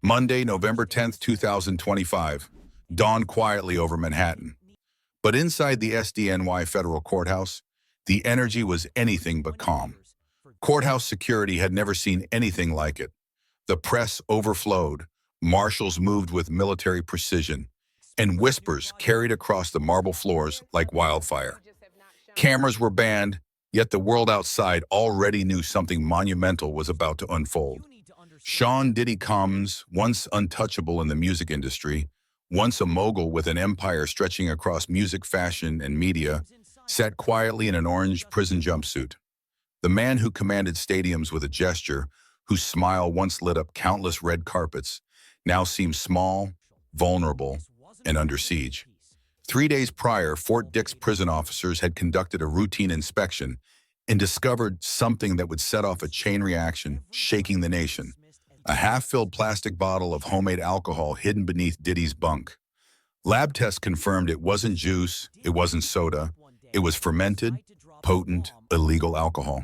Monday, November 10th, 2025, dawned quietly over Manhattan. But inside the SDNY federal courthouse, the energy was anything but calm. Courthouse security had never seen anything like it. The press overflowed, marshals moved with military precision, and whispers carried across the marble floors like wildfire. Cameras were banned, yet the world outside already knew something monumental was about to unfold. Sean Diddy Combs, once untouchable in the music industry, once a mogul with an empire stretching across music, fashion, and media, sat quietly in an orange prison jumpsuit. The man who commanded stadiums with a gesture, whose smile once lit up countless red carpets, now seemed small, vulnerable, and under siege. 3 days prior, Fort Dix prison officers had conducted a routine inspection and discovered something that would set off a chain reaction, shaking the nation. A half-filled plastic bottle of homemade alcohol hidden beneath Diddy's bunk. Lab tests confirmed it wasn't juice, it wasn't soda, it was fermented, potent, illegal alcohol.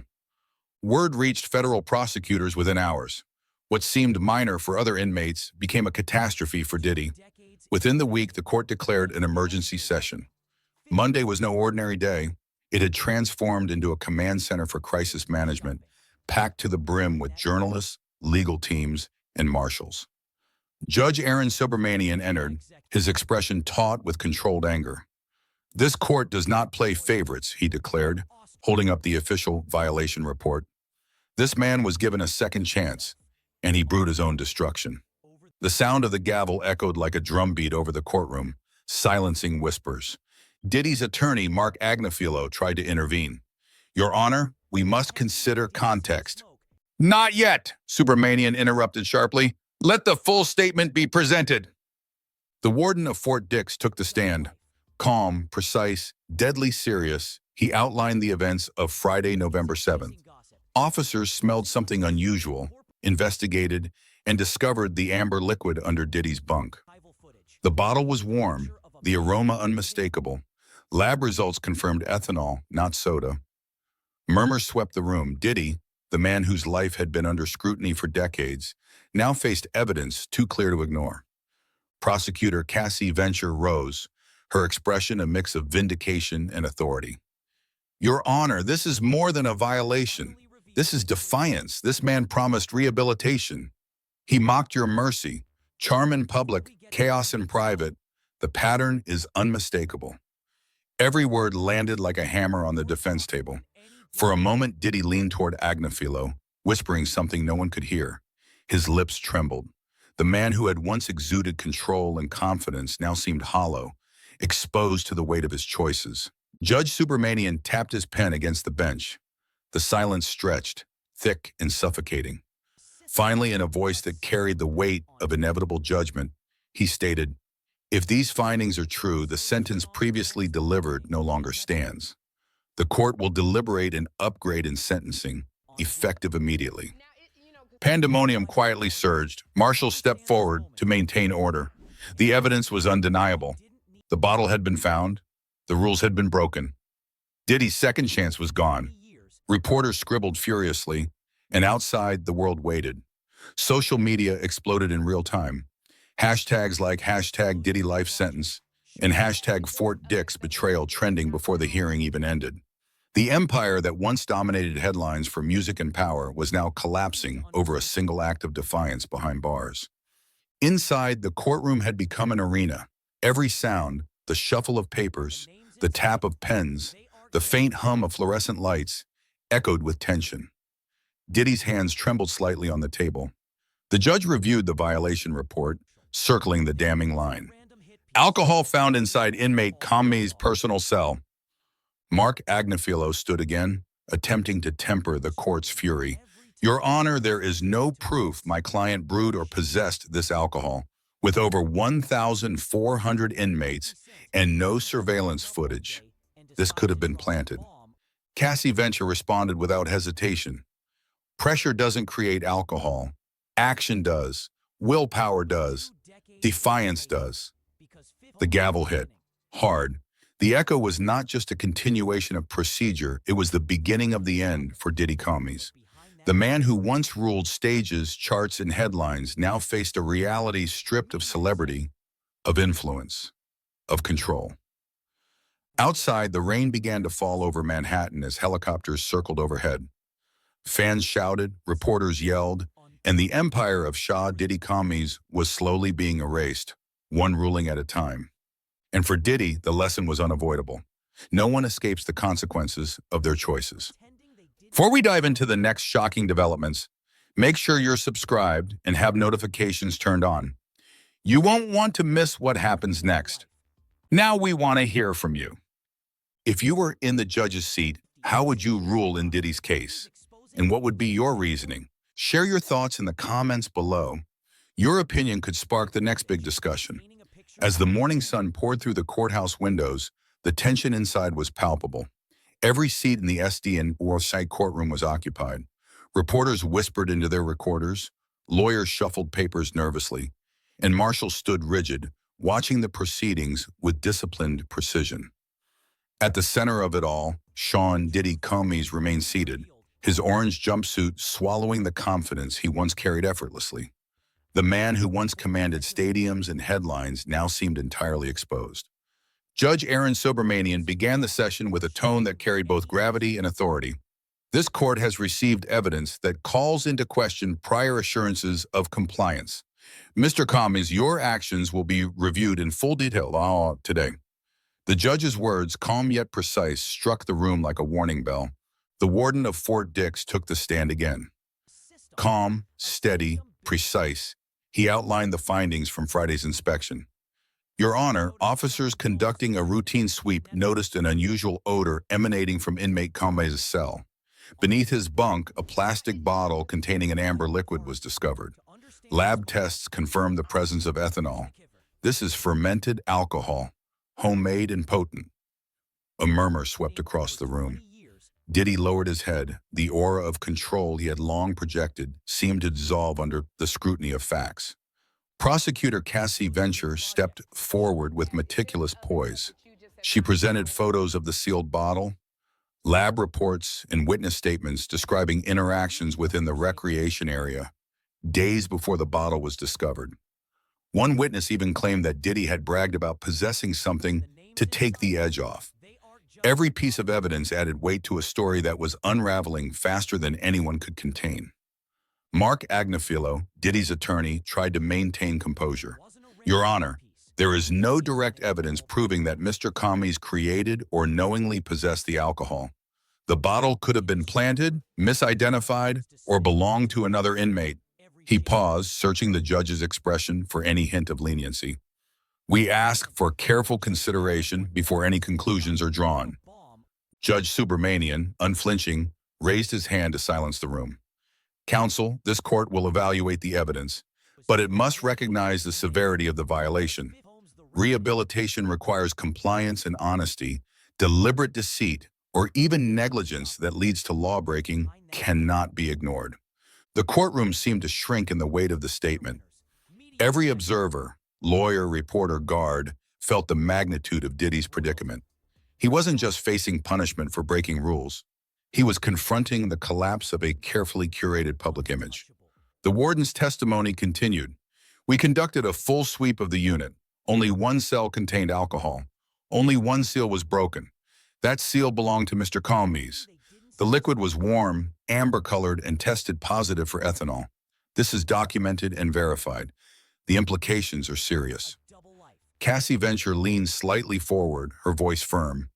Word reached federal prosecutors within hours. What seemed minor for other inmates became a catastrophe for Diddy. Within the week, the court declared an emergency session. Monday was no ordinary day. It had transformed into a command center for crisis management, packed to the brim with journalists, legal teams, and marshals. Judge Aaron Subramanian entered, his expression taut with controlled anger. "This court does not play favorites," he declared, holding up the official violation report. This man was given a second chance, and he brewed his own destruction. The sound of the gavel echoed like a drumbeat over the courtroom, silencing whispers. Diddy's attorney, Mark Agnifilo, tried to intervene. "Your Honor, we must consider context." "Not yet," Subramanian interrupted sharply. "Let the full statement be presented." The warden of Fort Dix took the stand. Calm, precise, deadly serious, he outlined the events of Friday, November 7th. Officers smelled something unusual, investigated, and discovered the amber liquid under Diddy's bunk. The bottle was warm, the aroma unmistakable. Lab results confirmed ethanol, not soda. Murmurs swept the room. Diddy, the man whose life had been under scrutiny for decades, now faced evidence too clear to ignore. Prosecutor Cassie Venture rose, her expression a mix of vindication and authority. "Your Honor, this is more than a violation. This is defiance. This man promised rehabilitation. He mocked your mercy. Charm in public, chaos in private. The pattern is unmistakable." Every word landed like a hammer on the defense table. For a moment, Diddy leaned toward Agnifilo, whispering something no one could hear. His lips trembled. The man who had once exuded control and confidence now seemed hollow, exposed to the weight of his choices. Judge Subramanian tapped his pen against the bench. The silence stretched, thick and suffocating. Finally, in a voice that carried the weight of inevitable judgment, he stated, "If these findings are true, the sentence previously delivered no longer stands. The court will deliberate an upgrade in sentencing, effective immediately." Pandemonium quietly surged. Marshals stepped forward to maintain order. The evidence was undeniable. The bottle had been found. The rules had been broken. Diddy's second chance was gone. Reporters scribbled furiously, and outside, the world waited. Social media exploded in real time. Hashtags like hashtag Diddy life sentence and hashtag Fort Dix betrayal trending before the hearing even ended. The empire that once dominated headlines for music and power was now collapsing over a single act of defiance behind bars. Inside, the courtroom had become an arena. Every sound, the shuffle of papers, the tap of pens, the faint hum of fluorescent lights, echoed with tension. Diddy's hands trembled slightly on the table. The judge reviewed the violation report, circling the damning line. "Alcohol found inside inmate Combs' personal cell." Mark Agnifilo stood again, attempting to temper the court's fury. "Your Honor, there is no proof my client brewed or possessed this alcohol. With over 1,400 inmates and no surveillance footage, this could have been planted." Cassie Venture responded without hesitation. "Pressure doesn't create alcohol. Action does. Willpower does. Defiance does." The gavel hit, hard. The echo was not just a continuation of procedure, it was the beginning of the end for Diddy Combs. The man who once ruled stages, charts, and headlines now faced a reality stripped of celebrity, of influence, of control. Outside, the rain began to fall over Manhattan as helicopters circled overhead. Fans shouted, reporters yelled, and the empire of Diddy commies was slowly being erased, one ruling at a time. And for Diddy, the lesson was unavoidable. No one escapes the consequences of their choices. Before we dive into the next shocking developments, make sure you're subscribed and have notifications turned on. You won't want to miss what happens next. Now we want to hear from you. If you were in the judge's seat, how would you rule in Diddy's case? And what would be your reasoning? Share your thoughts in the comments below. Your opinion could spark the next big discussion. As the morning sun poured through the courthouse windows, the tension inside was palpable. Every seat in the SDNY courtroom was occupied. Reporters whispered into their recorders, lawyers shuffled papers nervously, and marshals stood rigid, watching the proceedings with disciplined precision. At the center of it all, Diddy commies remained seated, his orange jumpsuit swallowing the confidence he once carried effortlessly. The man who once commanded stadiums and headlines now seemed entirely exposed. Judge Aaron Subramanian began the session with a tone that carried both gravity and authority. This court has received evidence that calls into question prior assurances of compliance. Mr. Commies, your actions will be reviewed in full detail today. The judge's words, calm yet precise, struck the room like a warning bell. The warden of Fort Dix took the stand again. Calm, steady, precise, he outlined the findings from Friday's inspection. Your Honor, officers conducting a routine sweep noticed an unusual odor emanating from inmate Commies' cell. Beneath his bunk, a plastic bottle containing an amber liquid was discovered. Lab tests confirmed the presence of ethanol. This is fermented alcohol, homemade and potent. A murmur swept across the room. Diddy lowered his head. The aura of control he had long projected seemed to dissolve under the scrutiny of facts. Prosecutor Cassie Venture stepped forward with meticulous poise. She presented photos of the sealed bottle, lab reports, and witness statements describing interactions within the recreation area, days before the bottle was discovered. One witness even claimed that Diddy had bragged about possessing something to take the edge off. Every piece of evidence added weight to a story that was unraveling faster than anyone could contain. Mark Agnafilo, Diddy's attorney, tried to maintain composure. Your Honor, there is no direct evidence proving that Mr. Commies created or knowingly possessed the alcohol. The bottle could have been planted, misidentified, or belonged to another inmate. He paused, searching the judge's expression for any hint of leniency. We ask for careful consideration before any conclusions are drawn. Judge Subramanian, unflinching, raised his hand to silence the room. Counsel, this court will evaluate the evidence, but it must recognize the severity of the violation. Rehabilitation requires compliance and honesty. Deliberate deceit, or even negligence that leads to lawbreaking, cannot be ignored. The courtroom seemed to shrink in the weight of the statement. Every observer, lawyer, reporter, guard, felt the magnitude of Diddy's predicament. He wasn't just facing punishment for breaking rules. He was confronting the collapse of a carefully curated public image. The warden's testimony continued. We conducted a full sweep of the unit. Only one cell contained alcohol. Only one seal was broken. That seal belonged to Mr. Commies. The liquid was warm, amber-colored, and tested positive for ethanol. This is documented and verified. The implications are serious. Cassie Venture leaned slightly forward, her voice firm.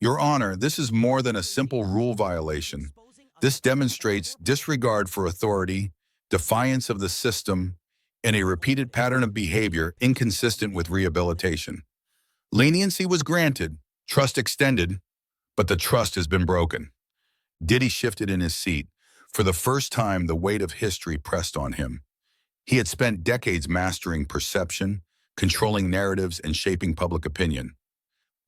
Your Honor, this is more than a simple rule violation. This demonstrates disregard for authority, defiance of the system, and a repeated pattern of behavior inconsistent with rehabilitation. Leniency was granted, trust extended, but the trust has been broken. Diddy shifted in his seat. For the first time, the weight of history pressed on him. He had spent decades mastering perception, controlling narratives, and shaping public opinion.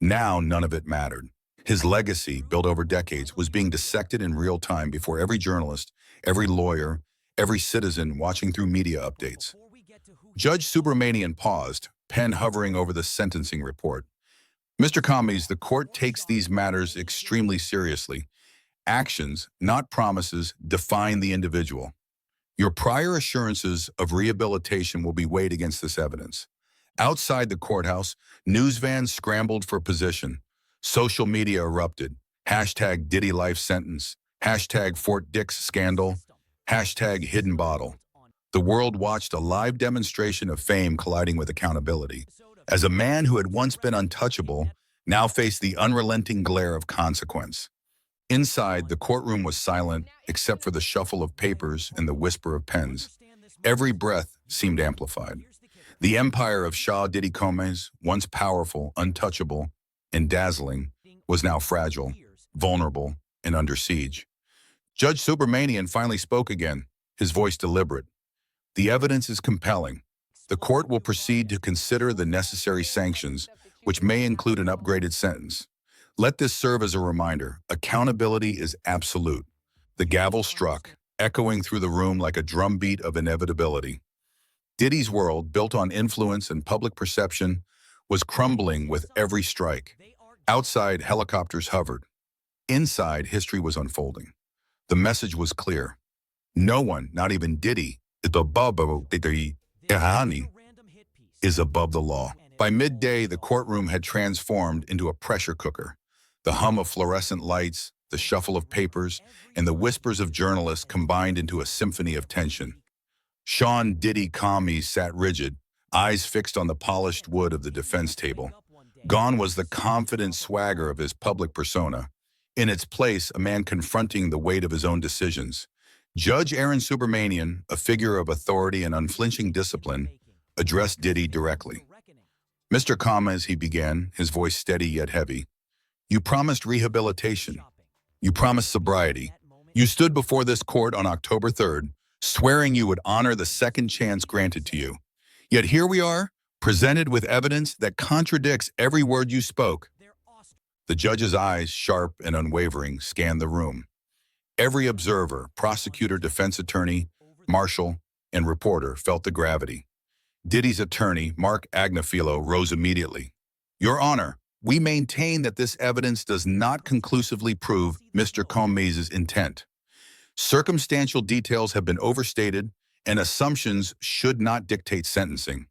Now, none of it mattered. His legacy, built over decades, was being dissected in real time before every journalist, every lawyer, every citizen watching through media updates. Judge Subramanian paused, pen hovering over the sentencing report. Mr. Commies, the court takes these matters extremely seriously. Actions, not promises, define the individual. Your prior assurances of rehabilitation will be weighed against this evidence. Outside the courthouse, news vans scrambled for position. Social media erupted. Hashtag Diddy life sentence. Hashtag Fort Dix scandal. Hashtag hidden bottle. The world watched a live demonstration of fame colliding with accountability. As a man who had once been untouchable, now faced the unrelenting glare of consequence. Inside, the courtroom was silent, except for the shuffle of papers and the whisper of pens. Every breath seemed amplified. The empire of Shah Diddy Combs, once powerful, untouchable, and dazzling, was now fragile, vulnerable, and under siege. Judge Subramanian finally spoke again, his voice deliberate. The evidence is compelling. The court will proceed to consider the necessary sanctions, which may include an upgraded sentence. Let this serve as a reminder. Accountability is absolute. The gavel struck, echoing through the room like a drumbeat of inevitability. Diddy's world, built on influence and public perception, was crumbling with every strike. Outside, helicopters hovered. Inside, history was unfolding. The message was clear. No one, not even Diddy, is above the law. By midday, the courtroom had transformed into a pressure cooker. The hum of fluorescent lights, the shuffle of papers, and the whispers of journalists combined into a symphony of tension. Sean Diddy Combs sat rigid, eyes fixed on the polished wood of the defense table. Gone was the confident swagger of his public persona. In its place, a man confronting the weight of his own decisions. Judge Aaron Subramanian, a figure of authority and unflinching discipline, addressed Diddy directly. Mr. Combs, he began, his voice steady yet heavy. You promised rehabilitation. You promised sobriety. You stood before this court on October 3rd, swearing you would honor the second chance granted to you. Yet here we are, presented with evidence that contradicts every word you spoke. The judge's eyes, sharp and unwavering, scanned the room. Every observer, prosecutor, defense attorney, marshal, and reporter felt the gravity. Diddy's attorney, Mark Agnafilo, rose immediately. Your Honor, we maintain that this evidence does not conclusively prove Mr. Combs' intent. Circumstantial details have been overstated, and assumptions should not dictate sentencing.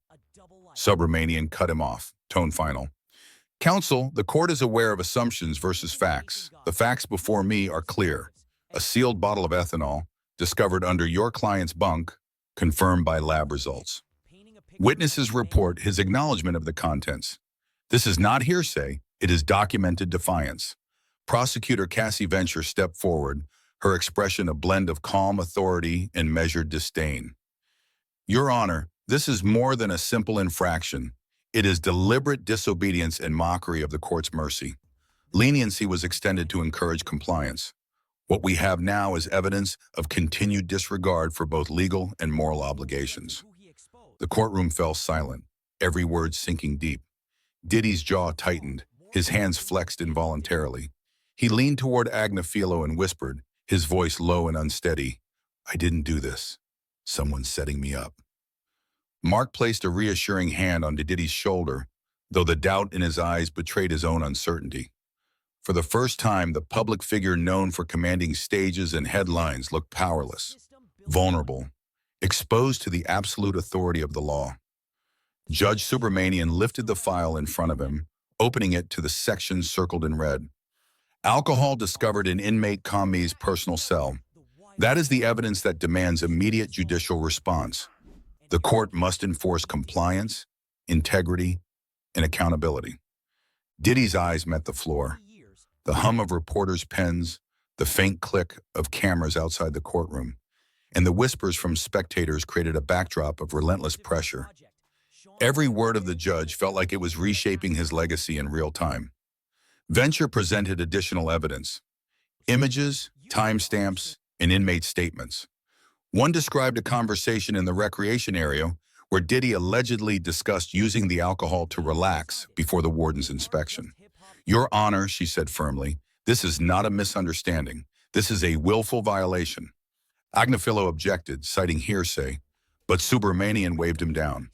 Subramanian cut him off, tone final. Counsel, the court is aware of assumptions versus facts. The facts before me are clear. A sealed bottle of ethanol, discovered under your client's bunk, confirmed by lab results. Witnesses report his acknowledgement of the contents. This is not hearsay, it is documented defiance. Prosecutor Cassie Venture stepped forward, her expression a blend of calm authority and measured disdain. Your Honor, this is more than a simple infraction. It is deliberate disobedience and mockery of the court's mercy. Leniency was extended to encourage compliance. What we have now is evidence of continued disregard for both legal and moral obligations. The courtroom fell silent, every word sinking deep. Diddy's jaw tightened, his hands flexed involuntarily. He leaned toward Agnafilo and whispered, his voice low and unsteady, I didn't do this. Someone's setting me up. Mark placed a reassuring hand on Diddy's shoulder, though the doubt in his eyes betrayed his own uncertainty. For the first time, the public figure known for commanding stages and headlines looked powerless, vulnerable, exposed to the absolute authority of the law. Judge Subramanian lifted the file in front of him, opening it to the section circled in red. Alcohol discovered in inmate Combs' personal cell. That is the evidence that demands immediate judicial response. The court must enforce compliance, integrity, and accountability. Diddy's eyes met the floor. The hum of reporters' pens, the faint click of cameras outside the courtroom, and the whispers from spectators created a backdrop of relentless pressure. Every word of the judge felt like it was reshaping his legacy in real time. Venture presented additional evidence: images, timestamps, and inmate statements. One described a conversation in the recreation area where Diddy allegedly discussed using the alcohol to relax before the warden's inspection. Your Honor, she said firmly, this is not a misunderstanding. This is a willful violation. Agnafilo objected, citing hearsay, but Subramanian waved him down.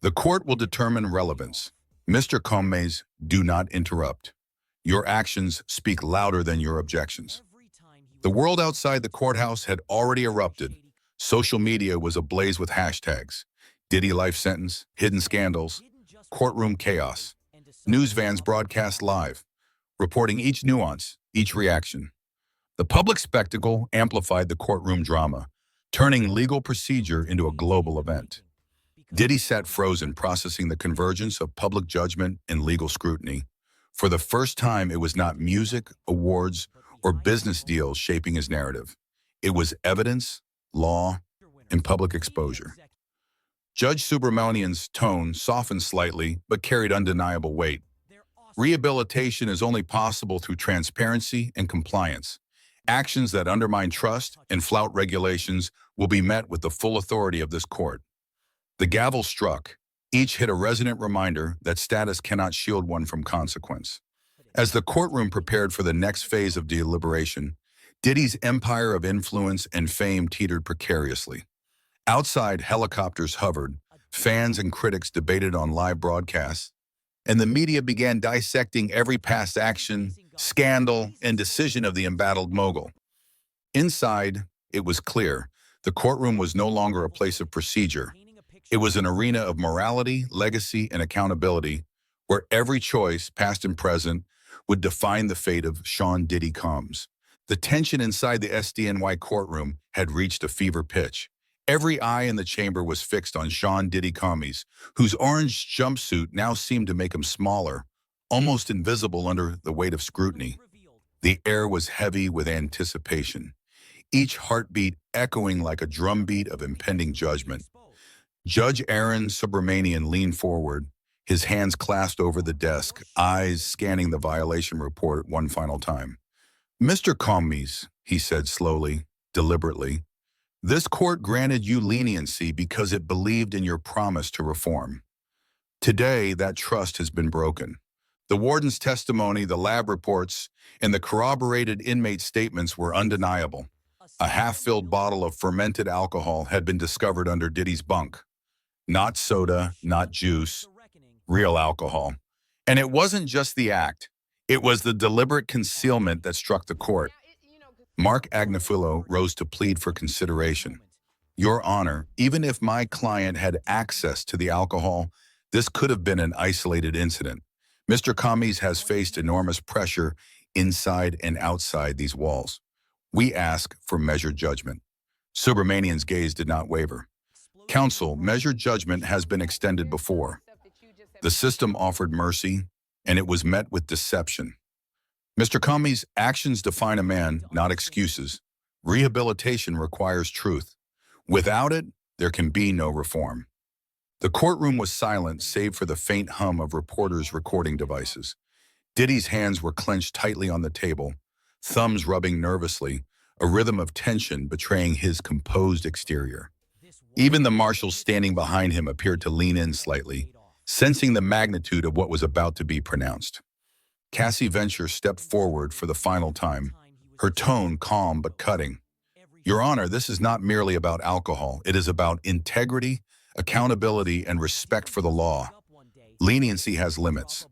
The court will determine relevance. Mr. Combs, do not interrupt. Your actions speak louder than your objections. The world outside the courthouse had already erupted. Social media was ablaze with hashtags: Diddy life sentence, hidden scandals, courtroom chaos. News vans broadcast live, reporting each nuance, each reaction. The public spectacle amplified the courtroom drama, turning legal procedure into a global event. Diddy sat frozen, processing the convergence of public judgment and legal scrutiny. For the first time, it was not music, awards, or business deals shaping his narrative. It was evidence, law, and public exposure. Judge Subramanian's tone softened slightly, but carried undeniable weight. Rehabilitation is only possible through transparency and compliance. Actions that undermine trust and flout regulations will be met with the full authority of this court. The gavel struck. Each hit a resonant reminder that status cannot shield one from consequence. As the courtroom prepared for the next phase of deliberation, Diddy's empire of influence and fame teetered precariously. Outside, helicopters hovered, fans and critics debated on live broadcasts, and the media began dissecting every past action, scandal, and decision of the embattled mogul. Inside, it was clear, the courtroom was no longer a place of procedure. It was an arena of morality, legacy, and accountability, where every choice, past and present, would define the fate of Sean Diddy Combs. The tension inside the SDNY courtroom had reached a fever pitch. Every eye in the chamber was fixed on Sean Diddy Combs, whose orange jumpsuit now seemed to make him smaller, almost invisible under the weight of scrutiny. The air was heavy with anticipation, each heartbeat echoing like a drumbeat of impending judgment. Judge Aaron Subramanian leaned forward, his hands clasped over the desk, eyes scanning the violation report one final time. "Mr. Combs," he said slowly, deliberately, "this court granted you leniency because it believed in your promise to reform. Today, that trust has been broken. The warden's testimony, the lab reports, and the corroborated inmate statements were undeniable. A half-filled bottle of fermented alcohol had been discovered under Diddy's bunk. Not soda, not juice, real alcohol. And it wasn't just the act. It was the deliberate concealment that struck the court." Mark Agnifilo rose to plead for consideration. "Your Honor, even if my client had access to the alcohol, this could have been an isolated incident. Mr. Combs has faced enormous pressure inside and outside these walls. We ask for measured judgment." Subramanian's gaze did not waver. "Counsel, measured judgment has been extended before. The system offered mercy, and it was met with deception. Mr. Combs, actions define a man, not excuses. Rehabilitation requires truth. Without it, there can be no reform." The courtroom was silent, save for the faint hum of reporters' recording devices. Diddy's hands were clenched tightly on the table, thumbs rubbing nervously, a rhythm of tension betraying his composed exterior. Even the marshals standing behind him appeared to lean in slightly, sensing the magnitude of what was about to be pronounced. Cassie Venture stepped forward for the final time, her tone calm but cutting. "Your Honor, this is not merely about alcohol. It is about integrity, accountability, and respect for the law. Leniency has limits.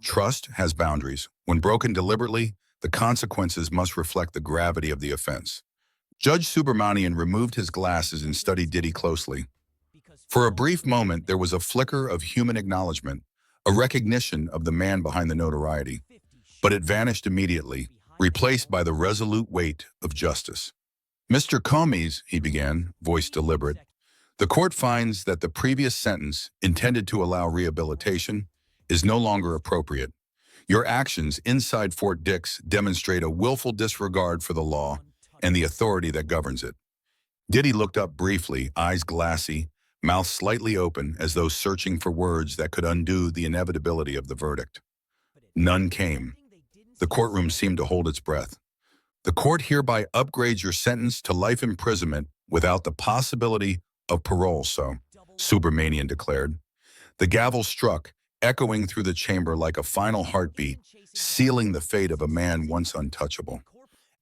Trust has boundaries. When broken deliberately, the consequences must reflect the gravity of the offense." Judge Subramanian removed his glasses and studied Diddy closely. For a brief moment, there was a flicker of human acknowledgement, a recognition of the man behind the notoriety. But it vanished immediately, replaced by the resolute weight of justice. "Mr. Combs," he began, voice deliberate, "the court finds that the previous sentence, intended to allow rehabilitation, is no longer appropriate. Your actions inside Fort Dix demonstrate a willful disregard for the law and the authority that governs it." Diddy looked up briefly, eyes glassy, mouth slightly open as though searching for words that could undo the inevitability of the verdict. None came. The courtroom seemed to hold its breath. "The court hereby upgrades your sentence to life imprisonment without the possibility of parole, Subramanian declared. The gavel struck, echoing through the chamber like a final heartbeat, sealing the fate of a man once untouchable.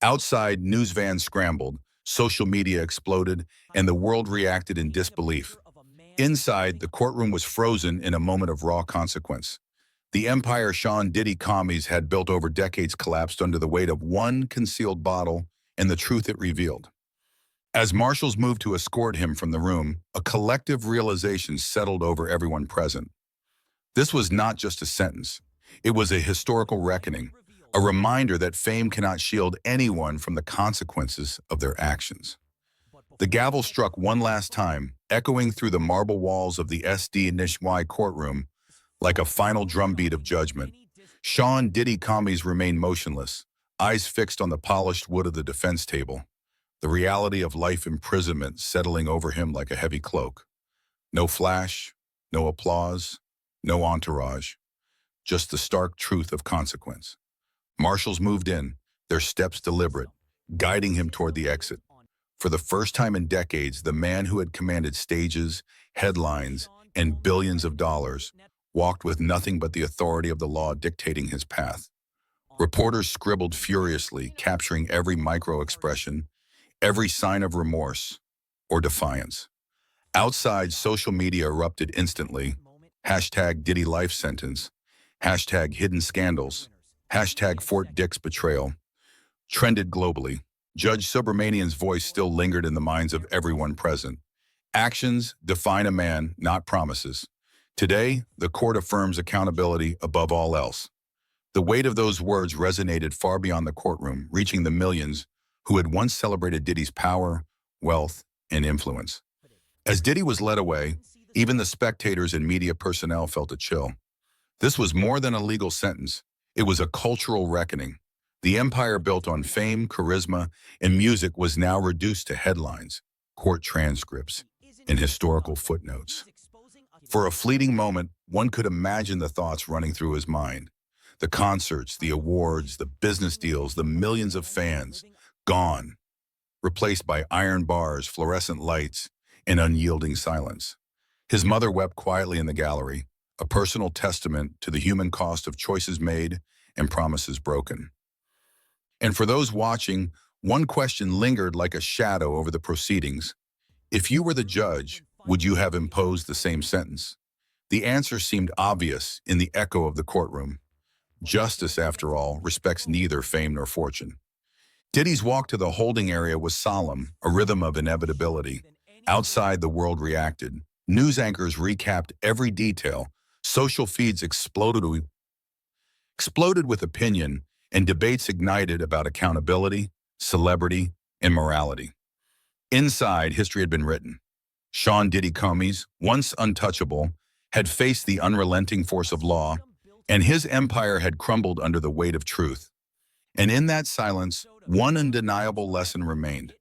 Outside, news vans scrambled, social media exploded, and the world reacted in disbelief. Inside, the courtroom was frozen in a moment of raw consequence. The empire Sean Diddy Combs had built over decades collapsed under the weight of one concealed bottle and the truth it revealed. As marshals moved to escort him from the room, a collective realization settled over everyone present. This was not just a sentence. It was a historical reckoning, a reminder that fame cannot shield anyone from the consequences of their actions. The gavel struck one last time, echoing through the marble walls of the SDNY courtroom like a final drumbeat of judgment. Sean Diddy Commies remained motionless, eyes fixed on the polished wood of the defense table, the reality of life imprisonment settling over him like a heavy cloak. No flash, no applause, no entourage, just the stark truth of consequence. Marshals moved in, their steps deliberate, guiding him toward the exit. For the first time in decades, the man who had commanded stages, headlines, and billions of dollars walked with nothing but the authority of the law dictating his path. Reporters scribbled furiously, capturing every micro-expression, every sign of remorse or defiance. Outside, social media erupted instantly. Hashtag Diddy life sentence, hashtag hidden scandals, hashtag Fort Dix betrayal, trended globally. Judge Subramanian's voice still lingered in the minds of everyone present. Actions define a man, not promises. Today, the court affirms accountability above all else. The weight of those words resonated far beyond the courtroom, reaching the millions who had once celebrated Diddy's power, wealth, and influence. As Diddy was led away, even the spectators and media personnel felt a chill. This was more than a legal sentence. It was a cultural reckoning. The empire built on fame, charisma, and music was now reduced to headlines, court transcripts, and historical footnotes. For a fleeting moment, one could imagine the thoughts running through his mind. The concerts, the awards, the business deals, the millions of fans, gone, replaced by iron bars, fluorescent lights, and unyielding silence. His mother wept quietly in the gallery, a personal testament to the human cost of choices made and promises broken. And for those watching, one question lingered like a shadow over the proceedings. If you were the judge, would you have imposed the same sentence? The answer seemed obvious in the echo of the courtroom. Justice, after all, respects neither fame nor fortune. Diddy's walk to the holding area was solemn, a rhythm of inevitability. Outside, the world reacted. News anchors recapped every detail. Social feeds exploded with opinion, and debates ignited about accountability, celebrity, and morality. Inside, history had been written. Sean Diddy Commies, once untouchable, had faced the unrelenting force of law, and his empire had crumbled under the weight of truth. And in that silence, one undeniable lesson remained.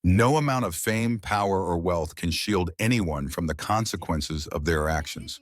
No amount of fame, power, or wealth can shield anyone from the consequences of their actions.